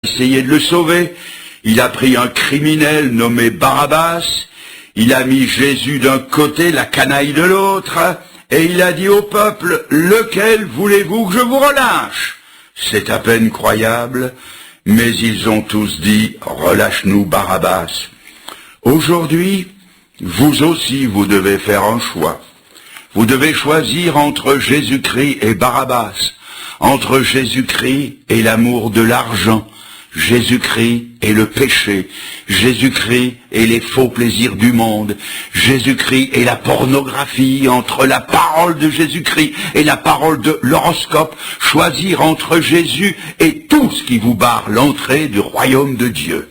essayé de le sauver. Il a pris un criminel nommé Barabbas, il a mis Jésus d'un côté, la canaille de l'autre, et il a dit au peuple, « Lequel voulez-vous que je vous relâche ?» C'est à peine croyable, mais ils ont tous dit, « Relâche-nous Barabbas ». Aujourd'hui, vous aussi, vous devez faire un choix. Vous devez choisir entre Jésus-Christ et Barabbas, entre Jésus-Christ et l'amour de l'argent, Jésus-Christ et le péché, Jésus-Christ et les faux plaisirs du monde, Jésus-Christ et la pornographie, entre la parole de Jésus-Christ et la parole de l'horoscope, choisir entre Jésus et tout ce qui vous barre l'entrée du royaume de Dieu.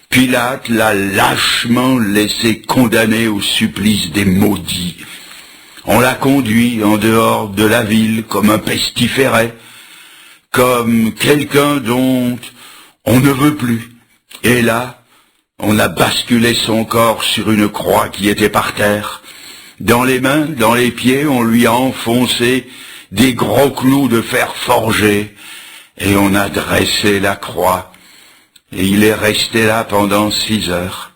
Pilate l'a lâchement laissé condamner au supplice des maudits. On l'a conduit en dehors de la ville comme un pestiféré, comme quelqu'un dont on ne veut plus. Et là, on a basculé son corps sur une croix qui était par terre. Dans les mains, dans les pieds, on lui a enfoncé des gros clous de fer forgé, et on a dressé la croix. Et il est resté là pendant 6 heures.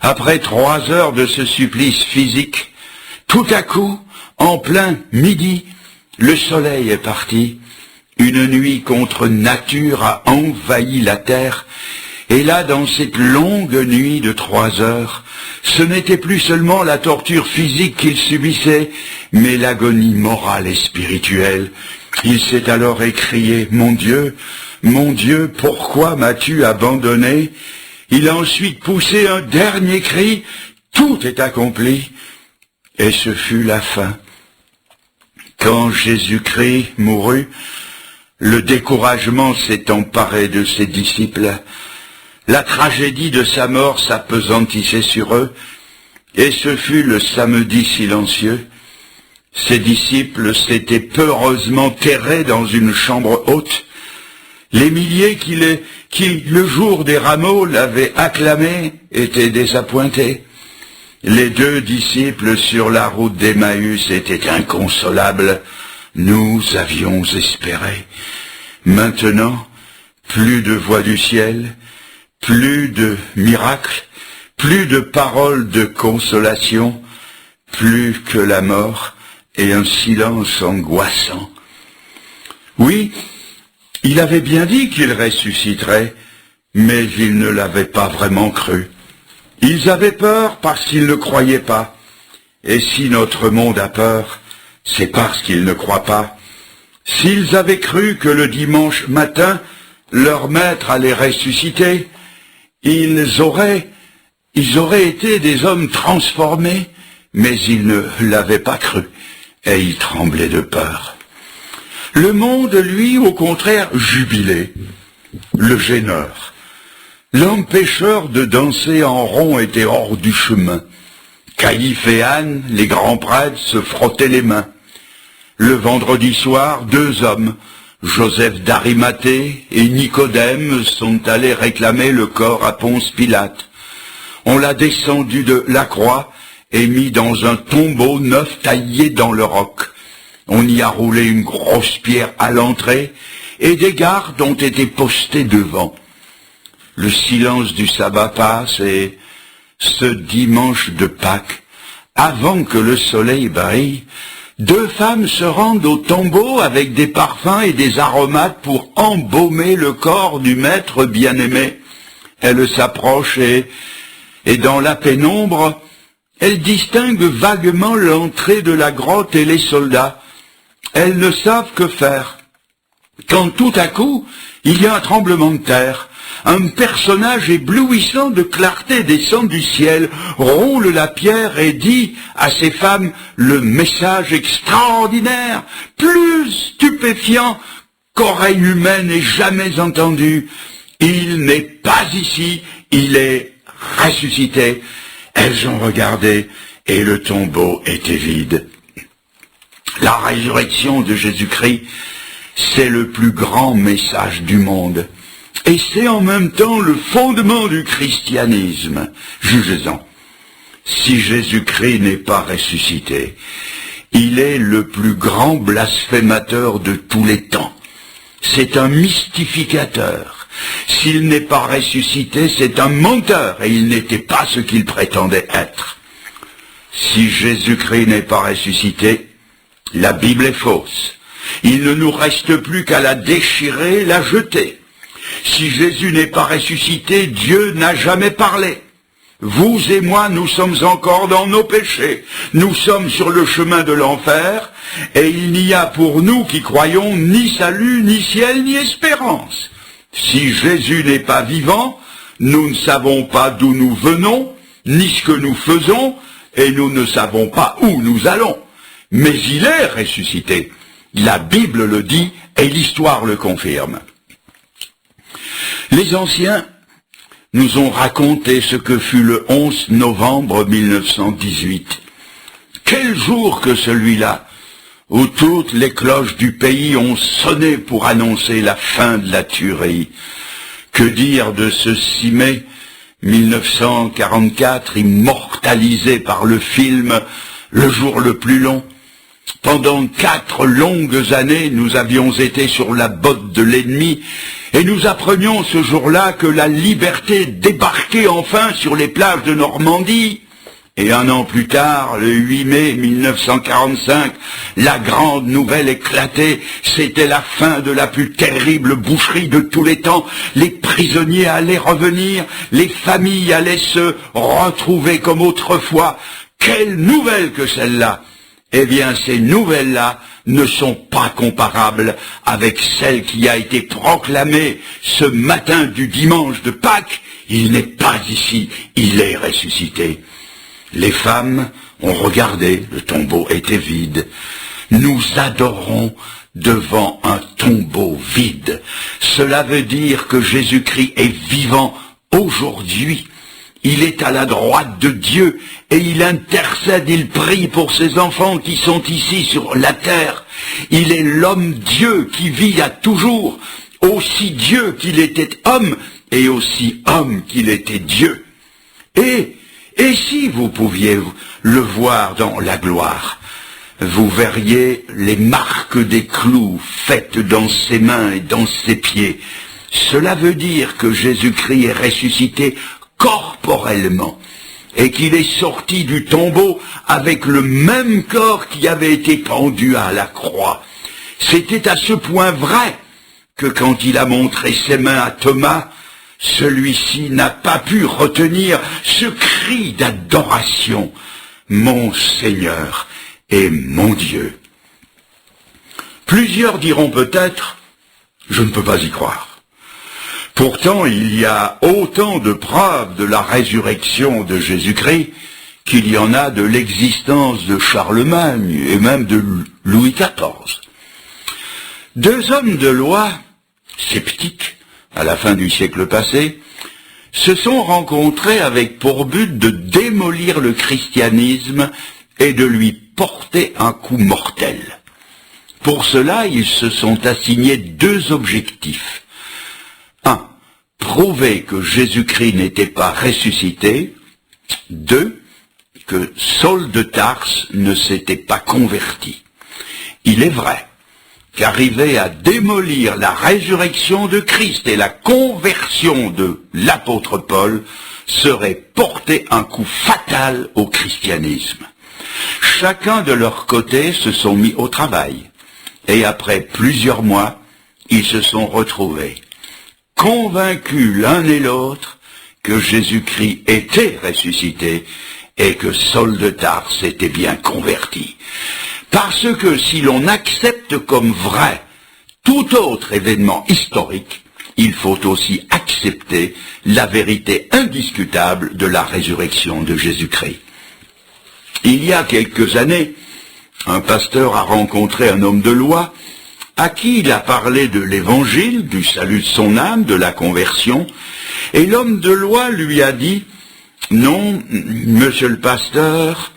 Après 3 heures de ce supplice physique, tout à coup, en plein midi, le soleil est parti. Une nuit contre nature a envahi la terre. Et là, dans cette longue nuit de 3 heures, ce n'était plus seulement la torture physique qu'il subissait, mais l'agonie morale et spirituelle. Il s'est alors écrié, « Mon Dieu, pourquoi m'as-tu abandonné ?» Il a ensuite poussé un dernier cri, « Tout est accompli !» Et ce fut la fin. Quand Jésus-Christ mourut, le découragement s'est emparé de ses disciples. La tragédie de sa mort s'appesantissait sur eux, et ce fut le samedi silencieux. Ses disciples s'étaient peureusement terrés dans une chambre haute. Les milliers qui, le jour des rameaux, l'avaient acclamé, étaient désappointés. Les 2 disciples sur la route d'Emmaüs étaient inconsolables. Nous avions espéré. Maintenant, plus de voix du ciel, plus de miracles, plus de paroles de consolation, plus que la mort et un silence angoissant. Oui, il avait bien dit qu'il ressusciterait, mais ils ne l'avaient pas vraiment cru. Ils avaient peur parce qu'ils ne croyaient pas. Et si notre monde a peur, c'est parce qu'ils ne croient pas. S'ils avaient cru que le dimanche matin, leur maître allait ressusciter, ils auraient été des hommes transformés, mais ils ne l'avaient pas cru, et ils tremblaient de peur. Le monde, lui, au contraire, jubilait. Le gêneur, l'empêcheur de danser en rond était hors du chemin. Caïphe et Anne, les grands prêtres, se frottaient les mains. Le vendredi soir, 2 hommes, Joseph d'Arimathée et Nicodème, sont allés réclamer le corps à Ponce Pilate. On l'a descendu de la croix et mis dans un tombeau neuf taillé dans le roc. On y a roulé une grosse pierre à l'entrée et des gardes ont été postés devant. Le silence du sabbat passe et ce dimanche de Pâques, avant que le soleil brille, 2 femmes se rendent au tombeau avec des parfums et des aromates pour embaumer le corps du maître bien-aimé. Elles s'approchent et dans la pénombre, elles distinguent vaguement l'entrée de la grotte et les soldats. Elles ne savent que faire. Quand tout à coup, il y a un tremblement de terre. Un personnage éblouissant de clarté descend du ciel, roule la pierre et dit à ces femmes le message extraordinaire, plus stupéfiant qu'oreille humaine n'ait jamais entendu. Il n'est pas ici, il est ressuscité. Elles ont regardé et le tombeau était vide. La résurrection de Jésus-Christ, c'est le plus grand message du monde. Et c'est en même temps le fondement du christianisme. Jugez-en. Si Jésus-Christ n'est pas ressuscité, il est le plus grand blasphémateur de tous les temps. C'est un mystificateur. S'il n'est pas ressuscité, c'est un menteur et il n'était pas ce qu'il prétendait être. Si Jésus-Christ n'est pas ressuscité, la Bible est fausse. Il ne nous reste plus qu'à la déchirer, la jeter. Si Jésus n'est pas ressuscité, Dieu n'a jamais parlé. Vous et moi, nous sommes encore dans nos péchés. Nous sommes sur le chemin de l'enfer, et il n'y a pour nous qui croyons ni salut, ni ciel, ni espérance. Si Jésus n'est pas vivant, nous ne savons pas d'où nous venons, ni ce que nous faisons, et nous ne savons pas où nous allons. Mais il est ressuscité. La Bible le dit, et l'histoire le confirme. Les anciens nous ont raconté ce que fut le 11 novembre 1918. Quel jour que celui-là, où toutes les cloches du pays ont sonné pour annoncer la fin de la tuerie. Que dire de ce 6 mai 1944, immortalisé par le film Le jour le plus long? Pendant 4 longues années, nous avions été sur la botte de l'ennemi et nous apprenions ce jour-là que la liberté débarquait enfin sur les plages de Normandie. Et 1 an plus tard, le 8 mai 1945, la grande nouvelle éclatait. C'était la fin de la plus terrible boucherie de tous les temps. Les prisonniers allaient revenir, les familles allaient se retrouver comme autrefois. Quelle nouvelle que celle-là! Eh bien, ces nouvelles-là ne sont pas comparables avec celle qui a été proclamée ce matin du dimanche de Pâques. Il n'est pas ici, il est ressuscité. Les femmes ont regardé, le tombeau était vide. Nous adorons devant un tombeau vide. Cela veut dire que Jésus-Christ est vivant aujourd'hui. Il est à la droite de Dieu et il intercède, il prie pour ses enfants qui sont ici sur la terre. Il est l'homme-Dieu qui vit à toujours, aussi Dieu qu'il était homme et aussi homme qu'il était Dieu. Et si vous pouviez le voir dans la gloire, vous verriez les marques des clous faites dans ses mains et dans ses pieds. Cela veut dire que Jésus-Christ est ressuscité corporellement et qu'il est sorti du tombeau avec le même corps qui avait été pendu à la croix. C'était à ce point vrai que quand il a montré ses mains à Thomas, celui-ci n'a pas pu retenir ce cri d'adoration. Mon Seigneur et mon Dieu. Plusieurs diront peut-être, je ne peux pas y croire. Pourtant, il y a autant de preuves de la résurrection de Jésus-Christ qu'il y en a de l'existence de Charlemagne et même de Louis XIV. 2 hommes de loi, sceptiques, à la fin du siècle passé, se sont rencontrés avec pour but de démolir le christianisme et de lui porter un coup mortel. Pour cela, ils se sont assignés 2 objectifs. 1. Prouver que Jésus-Christ n'était pas ressuscité. 2. Que Saul de Tarse ne s'était pas converti. Il est vrai qu'arriver à démolir la résurrection de Christ et la conversion de l'apôtre Paul serait porter un coup fatal au christianisme. Chacun de leur côté se sont mis au travail, et après plusieurs mois, ils se sont retrouvés, convaincus l'un et l'autre que Jésus-Christ était ressuscité et que Saul de Tarse était bien converti. Parce que si l'on accepte comme vrai tout autre événement historique, il faut aussi accepter la vérité indiscutable de la résurrection de Jésus-Christ. Il y a quelques années, un pasteur a rencontré un homme de loi à qui il a parlé de l'évangile, du salut de son âme, de la conversion, et l'homme de loi lui a dit « Non, monsieur le pasteur,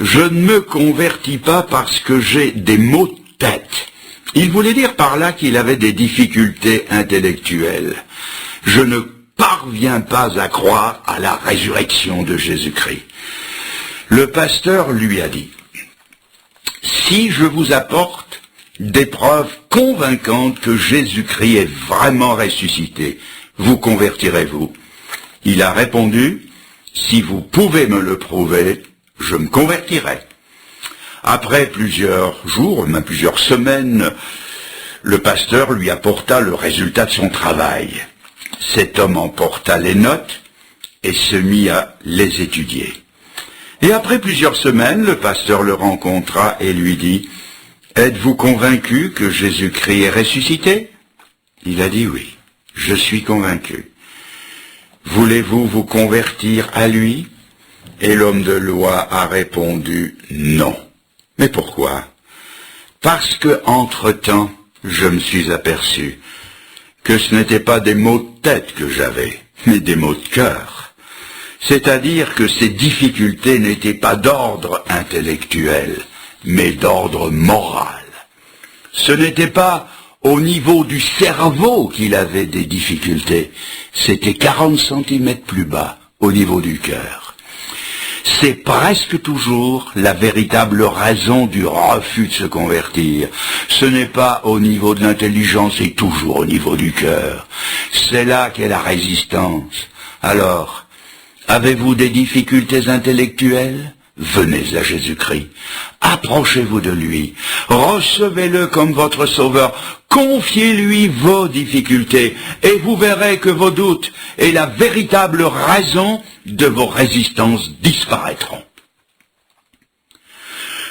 je ne me convertis pas parce que j'ai des maux de tête. » Il voulait dire par là qu'il avait des difficultés intellectuelles. « Je ne parviens pas à croire à la résurrection de Jésus-Christ. » Le pasteur lui a dit « Si je vous apporte des preuves convaincantes que Jésus-Christ est vraiment ressuscité. Vous convertirez-vous? Il a répondu, si vous pouvez me le prouver, je me convertirai. Après plusieurs jours, même plusieurs semaines, le pasteur lui apporta le résultat de son travail. Cet homme emporta les notes et se mit à les étudier. Et après plusieurs semaines, le pasteur le rencontra et lui dit, « Êtes-vous convaincu que Jésus-Christ est ressuscité ?» Il a dit oui, je suis convaincu. Voulez-vous vous convertir à lui? Et l'homme de loi a répondu non. Mais pourquoi? Parce que, entre-temps, je me suis aperçu que ce n'était pas des maux de tête que j'avais, mais des maux de cœur. C'est-à-dire que ces difficultés n'étaient pas d'ordre intellectuel, mais d'ordre moral. Ce n'était pas au niveau du cerveau qu'il avait des difficultés, c'était 40 centimètres plus bas, au niveau du cœur. C'est presque toujours la véritable raison du refus de se convertir. Ce n'est pas au niveau de l'intelligence, c'est toujours au niveau du cœur. C'est là qu'est la résistance. Alors, avez-vous des difficultés intellectuelles? Venez à Jésus-Christ, approchez-vous de lui, recevez-le comme votre sauveur, confiez-lui vos difficultés, et vous verrez que vos doutes et la véritable raison de vos résistances disparaîtront.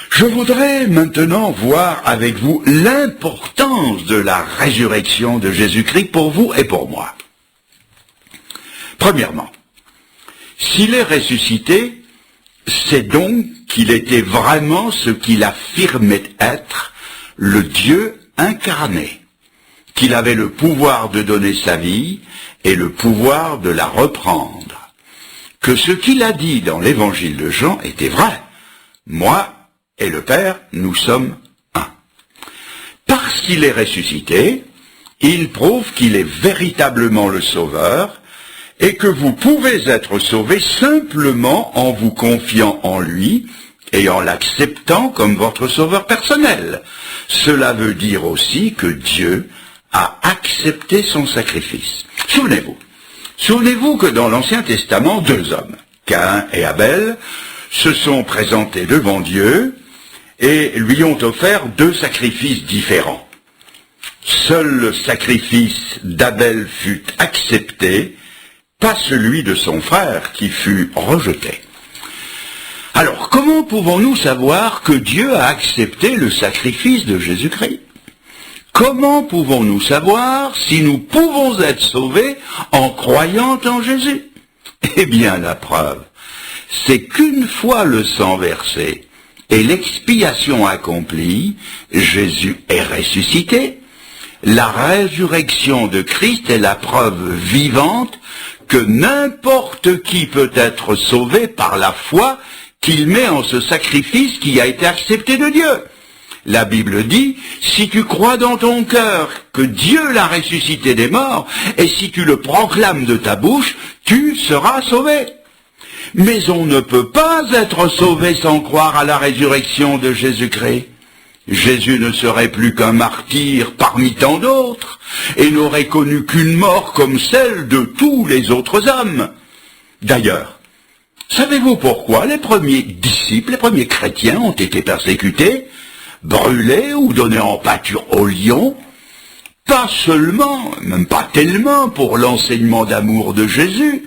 Je voudrais maintenant voir avec vous l'importance de la résurrection de Jésus-Christ pour vous et pour moi. Premièrement, s'il est ressuscité, c'est donc qu'il était vraiment ce qu'il affirmait être, le Dieu incarné, qu'il avait le pouvoir de donner sa vie et le pouvoir de la reprendre, que ce qu'il a dit dans l'évangile de Jean était vrai. Moi et le Père, nous sommes un. Parce qu'il est ressuscité, il prouve qu'il est véritablement le Sauveur, et que vous pouvez être sauvés simplement en vous confiant en lui et en l'acceptant comme votre sauveur personnel. Cela veut dire aussi que Dieu a accepté son sacrifice. Souvenez-vous que dans l'Ancien Testament, 2 hommes, Caïn et Abel, se sont présentés devant Dieu et lui ont offert 2 sacrifices différents. Seul le sacrifice d'Abel fut accepté, pas celui de son frère qui fut rejeté. Alors, comment pouvons-nous savoir que Dieu a accepté le sacrifice de Jésus-Christ? Comment pouvons-nous savoir si nous pouvons être sauvés en croyant en Jésus? Eh bien, la preuve, c'est qu'une fois le sang versé et l'expiation accomplie, Jésus est ressuscité. La résurrection de Christ est la preuve vivante que n'importe qui peut être sauvé par la foi qu'il met en ce sacrifice qui a été accepté de Dieu. La Bible dit, si tu crois dans ton cœur que Dieu l'a ressuscité des morts, et si tu le proclames de ta bouche, tu seras sauvé. Mais on ne peut pas être sauvé sans croire à la résurrection de Jésus-Christ. Jésus ne serait plus qu'un martyr parmi tant d'autres, et n'aurait connu qu'une mort comme celle de tous les autres hommes. D'ailleurs, savez-vous pourquoi les premiers disciples, les premiers chrétiens ont été persécutés, brûlés ou donnés en pâture aux lions? Pas seulement, même pas tellement pour l'enseignement d'amour de Jésus,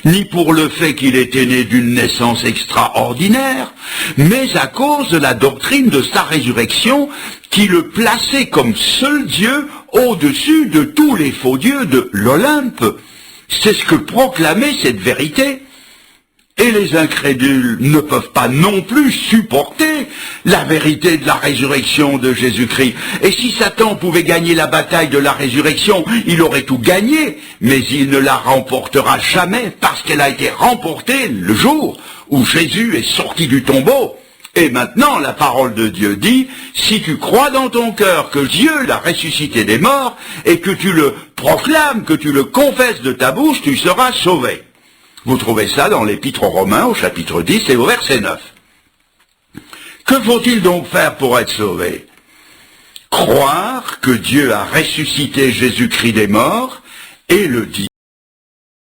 ni pour le fait qu'il était né d'une naissance extraordinaire, mais à cause de la doctrine de sa résurrection qui le plaçait comme seul Dieu au-dessus de tous les faux dieux de l'Olympe. C'est ce que proclamait cette vérité. Et les incrédules ne peuvent pas non plus supporter la vérité de la résurrection de Jésus-Christ. Et si Satan pouvait gagner la bataille de la résurrection, il aurait tout gagné, mais il ne la remportera jamais parce qu'elle a été remportée le jour où Jésus est sorti du tombeau. Et maintenant, la parole de Dieu dit, si tu crois dans ton cœur que Dieu l'a ressuscité des morts et que tu le proclames, que tu le confesses de ta bouche, tu seras sauvé. Vous trouvez ça dans l'Épître aux Romains au chapitre 10 et au verset 9. Que faut-il donc faire pour être sauvé? croire que Dieu a ressuscité Jésus-Christ des morts et le dire.